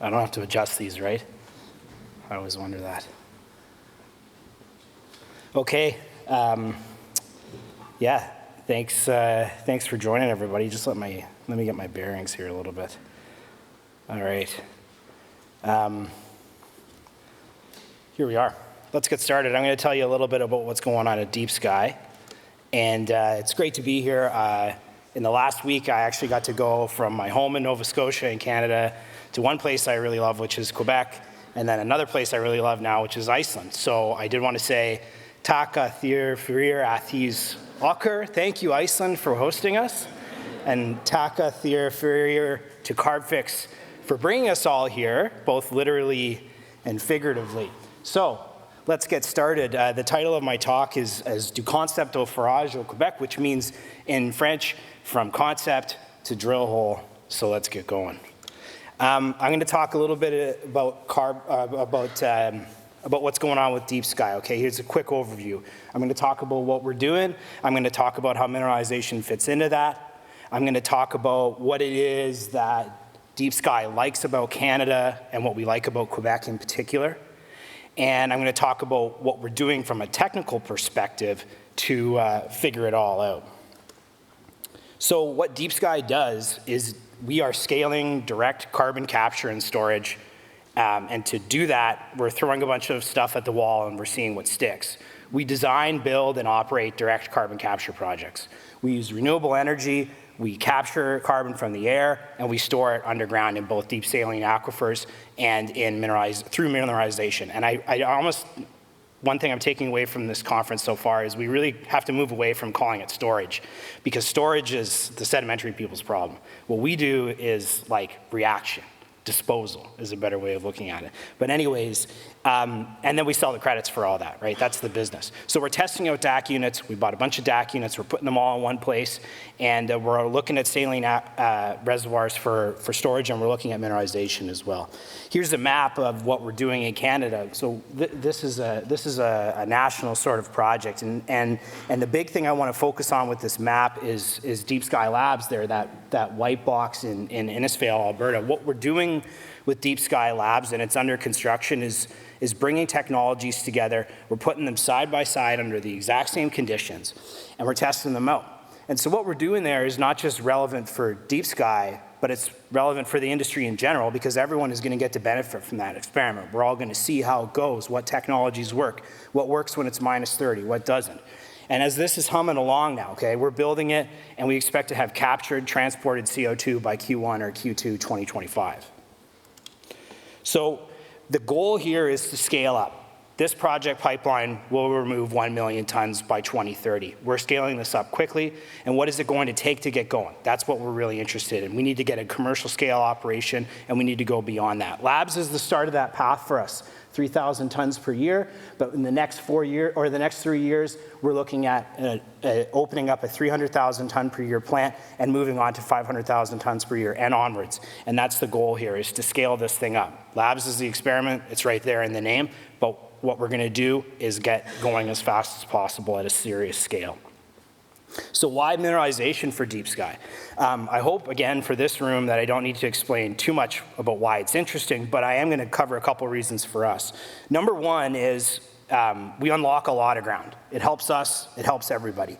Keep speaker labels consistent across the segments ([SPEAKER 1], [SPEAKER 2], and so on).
[SPEAKER 1] I don't have to adjust these, right? I always wonder that. Okay. Yeah. Thanks for joining, everybody. Just let me get my bearings here a little bit. All right. Here we are. Let's get started. I'm going to tell you a little bit about what's going on at Deep Sky. And it's great to be here. In the last week, I actually got to go from my home in Nova Scotia in Canada to one place I really love, which is Quebec, and then another place I really love now, which is Iceland. So I did want to say, Taka Thir Fyrir Athis Ocker. Thank you, Iceland, for hosting us. And Taka Thir Fyrir to Carbfix for bringing us all here, both literally and figuratively. So let's get started. The title of my talk is Du concept au forage au Quebec, which means in French, from concept to drill hole. So let's get going. I'm going to talk a little bit about what's going on with Deep Sky. Okay, here's a quick overview. I'm going to talk about what we're doing. I'm going to talk about how mineralization fits into that. I'm going to talk about what it is that Deep Sky likes about Canada and what we like about Quebec in particular. And I'm going to talk about what we're doing from a technical perspective to figure it all out. So what Deep Sky does is we are scaling direct carbon capture and storage. And to do that, we're throwing a bunch of stuff at the wall and we're seeing what sticks. We design, build, and operate direct carbon capture projects. We use renewable energy, we capture carbon from the air, and we store it underground in both deep saline aquifers and through mineralization. And one thing I'm taking away from this conference so far is we really have to move away from calling it storage, because storage is the sedimentary people's problem. What we do is like reaction. Disposal is a better way of looking at it. But anyways, and then we sell the credits for all that, right? That's the business. So we're testing out DAC units. We bought a bunch of DAC units. We're putting them all in one place. And we're looking at saline reservoirs for storage, and we're looking at mineralization as well. Here's a map of what we're doing in Canada. So this is a national sort of project. And the big thing I want to focus on with this map is Deep Sky Labs there, that white box in Innisfail, Alberta. What we're doing with Deep Sky Labs, and it's under construction, is bringing technologies together. We're putting them side by side under the exact same conditions, and we're testing them out. And so what we're doing there is not just relevant for Deep Sky, but it's relevant for the industry in general, because everyone is going to get to benefit from that experiment. We're all going to see how it goes, what technologies work, what works when it's minus 30, what doesn't. And as this is humming along now, okay, we're building it, and we expect to have captured, transported CO2 by Q1 or Q2 2025. So the goal here is to scale up. This project pipeline will remove 1 million tons by 2030. We're scaling this up quickly, and what is it going to take to get going? That's what we're really interested in. We need to get a commercial scale operation, and we need to go beyond that. Labs is the start of that path for us. 3,000 tons per year, but in the next 4 years, or the next 3 years, we're looking at opening up a 300,000 ton per year plant and moving on to 500,000 tons per year and onwards. And that's the goal here, is to scale this thing up. Labs is the experiment, it's right there in the name, but what we're gonna do is get going as fast as possible at a serious scale. So why mineralization for Deep Sky? I hope, again, for this room that I don't need to explain too much about why it's interesting, but I am going to cover a couple reasons for us. Number one is we unlock a lot of ground. It helps us, it helps everybody.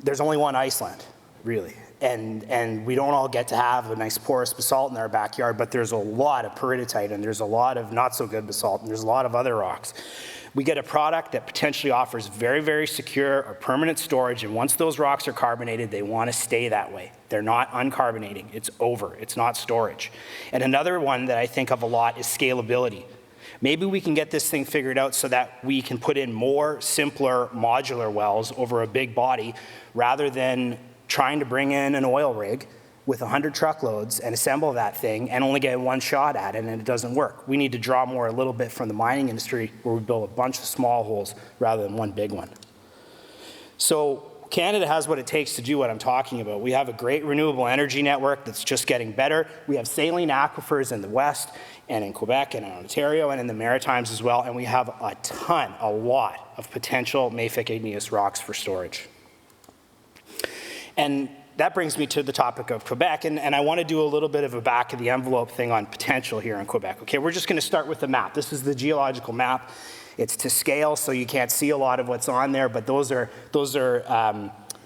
[SPEAKER 1] There's only one Iceland, really. And we don't all get to have a nice porous basalt in our backyard, but there's a lot of peridotite, and there's a lot of not so good basalt, and there's a lot of other rocks. We get a product that potentially offers very, very secure or permanent storage, and once those rocks are carbonated, they want to stay that way. They're not uncarbonating. It's over. It's not storage. And another one that I think of a lot is scalability. Maybe we can get this thing figured out so that we can put in more simpler modular wells over a big body rather than trying to bring in an oil rig with 100 truckloads and assemble that thing and only get one shot at it, and it doesn't work. We need to draw more a little bit from the mining industry, where we build a bunch of small holes rather than one big one. So Canada has what it takes to do what I'm talking about. We have a great renewable energy network that's just getting better. We have saline aquifers in the west and in Quebec and in Ontario and in the Maritimes as well, and we have a lot of potential mafic igneous rocks for storage. And that brings me to the topic of Quebec, and I want to do a little bit of a back of the envelope thing on potential here in Quebec. Okay, we're just going to start with the map. This is the geological map. It's to scale, so you can't see a lot of what's on there, but those are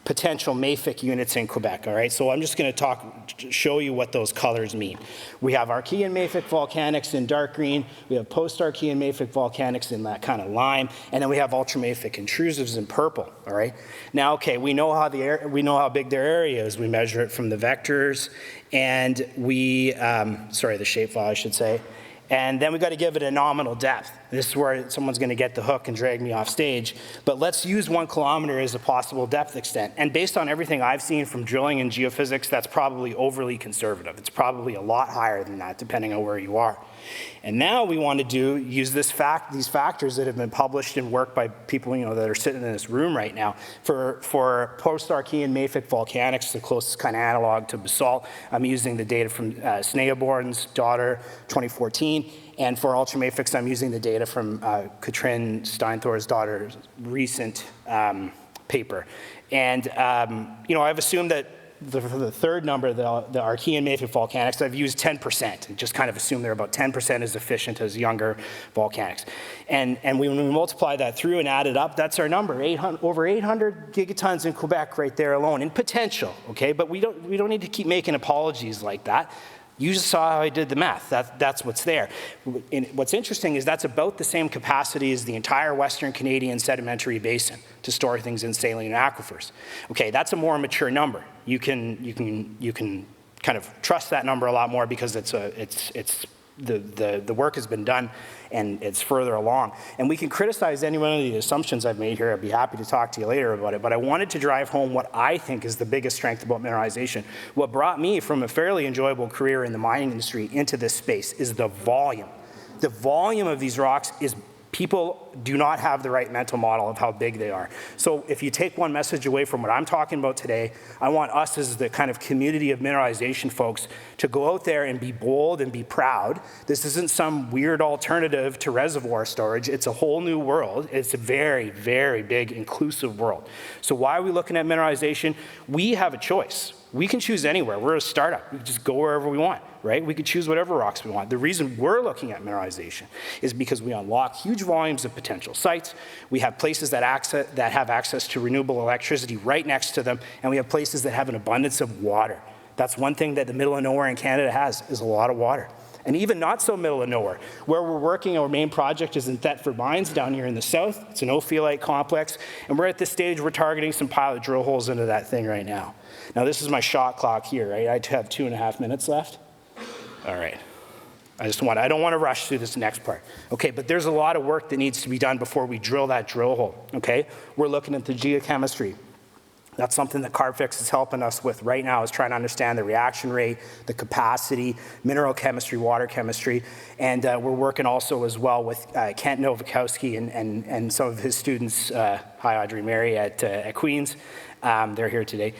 [SPEAKER 1] potential mafic units in Quebec, all right? So I'm just going to show you what those colors mean. We have Archean mafic volcanics in dark green, we have post-Archean mafic volcanics in that kind of lime, and then we have ultramafic intrusives in purple, all right? Now, okay, we know how big their area is. We measure it from the vectors, and the shapefile, I should say. And then we got to give it a nominal depth. This is where someone's going to get the hook and drag me off stage. But let's use 1 kilometer as a possible depth extent. And based on everything I've seen from drilling and geophysics, that's probably overly conservative. It's probably a lot higher than that, depending on where you are. And now we want to use these factors that have been published and worked by people that are sitting in this room right now for post-Archean mafic volcanics, the closest kind of analog to basalt. I'm using the data from Sneaborn's daughter, 2014. And for ultramafics, I'm using the data from Katrin Steinthor's daughter's recent paper. And I've assumed that for the third number, the Archean mafic volcanics, I've used 10% and just kind of assume they're about 10% as efficient as younger volcanics. And when we multiply that through and add it up, that's our number, over 800 gigatons in Quebec right there alone in potential, okay? But we don't need to keep making apologies like that. You just saw how I did the math. That's what's there. And what's interesting is that's about the same capacity as the entire Western Canadian sedimentary basin to store things in saline aquifers. Okay, that's a more mature number. You can kind of trust that number a lot more because the work has been done and it's further along. And we can criticize any one of the assumptions I've made here. I'd be happy to talk to you later about it, but I wanted to drive home what I think is the biggest strength about mineralization. What brought me from a fairly enjoyable career in the mining industry into this space is the volume. The volume of these rocks is people do not have the right mental model of how big they are. So if you take one message away from what I'm talking about today, I want us as the kind of community of mineralization folks to go out there and be bold and be proud. This isn't some weird alternative to reservoir storage. It's a whole new world. It's a very, very big, inclusive world. So why are we looking at mineralization? We have a choice. We can choose anywhere. We're a startup. We can just go wherever we want, right? We can choose whatever rocks we want. The reason we're looking at mineralization is because we unlock huge volumes of potential sites. We have places that have access to renewable electricity right next to them, and we have places that have an abundance of water. That's one thing that the middle of nowhere in Canada has, is a lot of water. And even not so middle of nowhere. Where we're working, our main project is in Thetford Mines down here in the south. It's an ophiolite complex, and we're at this stage, we're targeting some pilot drill holes into that thing right now. Now this is my shot clock here, right? I have 2.5 minutes left. All right. I don't want to rush through this next part. Okay, but there's a lot of work that needs to be done before we drill that drill hole, okay? We're looking at the geochemistry. That's something that Carbfix is helping us with right now, is trying to understand the reaction rate, the capacity, mineral chemistry, water chemistry, and we're working also as well with Kent Nowakowski and some of his students, hi Audrey Mary at Queen's, they're here today.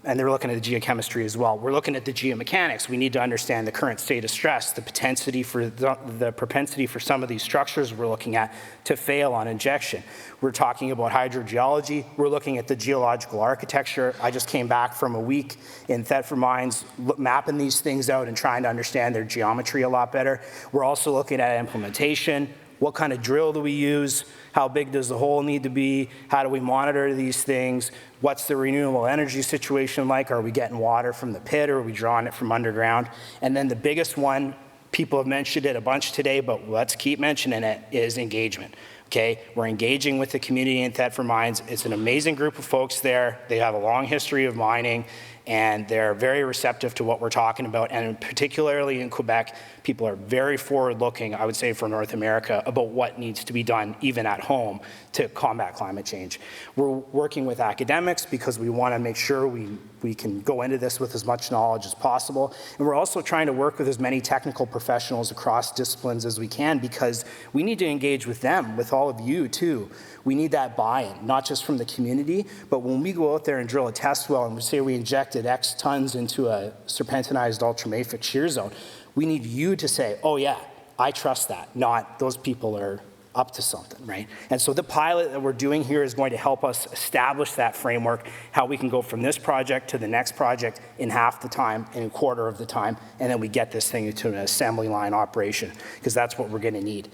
[SPEAKER 1] And they're looking at the geochemistry as well. We're looking at the geomechanics. We need to understand the current state of stress, the propensity for some of these structures we're looking at to fail on injection. We're talking about hydrogeology. We're looking at the geological architecture. I just came back from a week in Thetford Mines mapping these things out and trying to understand their geometry a lot better. We're also looking at implementation. What kind of drill do we use? How big does the hole need to be? How do we monitor these things? What's the renewable energy situation like? Are we getting water from the pit or are we drawing it from underground? And then the biggest one, people have mentioned it a bunch today, but let's keep mentioning it, is engagement. Okay, we're engaging with the community in Thetford Mines. It's an amazing group of folks there. They have a long history of mining, and they're very receptive to what we're talking about. And particularly in Quebec, people are very forward-looking, I would say, for North America, about what needs to be done, even at home, to combat climate change. We're working with academics because we want to make sure we can go into this with as much knowledge as possible. And we're also trying to work with as many technical professionals across disciplines as we can, because we need to engage with them, with all of you too. We need that buy-in, not just from the community, but when we go out there and drill a test well and we say we injected X tons into a serpentinized ultramafic shear zone, we need you to say, oh yeah, I trust that, not those people are up to something, right? And so the pilot that we're doing here is going to help us establish that framework, how we can go from this project to the next project in half the time, in a quarter of the time, and then we get this thing into an assembly line operation, because that's what we're gonna need.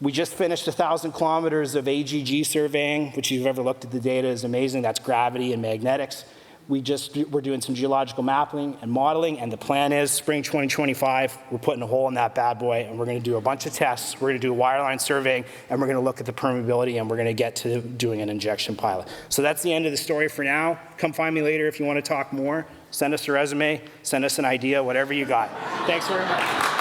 [SPEAKER 1] We just finished 1,000 kilometers of AGG surveying, which if you've ever looked at the data is amazing. That's gravity and magnetics. We're doing some geological mapping and modeling, and the plan is spring 2025, we're putting a hole in that bad boy, and we're gonna do a bunch of tests. We're gonna do wireline surveying, and we're gonna look at the permeability, and we're gonna get to doing an injection pilot. So that's the end of the story for now. Come find me later if you wanna talk more. Send us a resume, send us an idea, whatever you got. Thanks very much.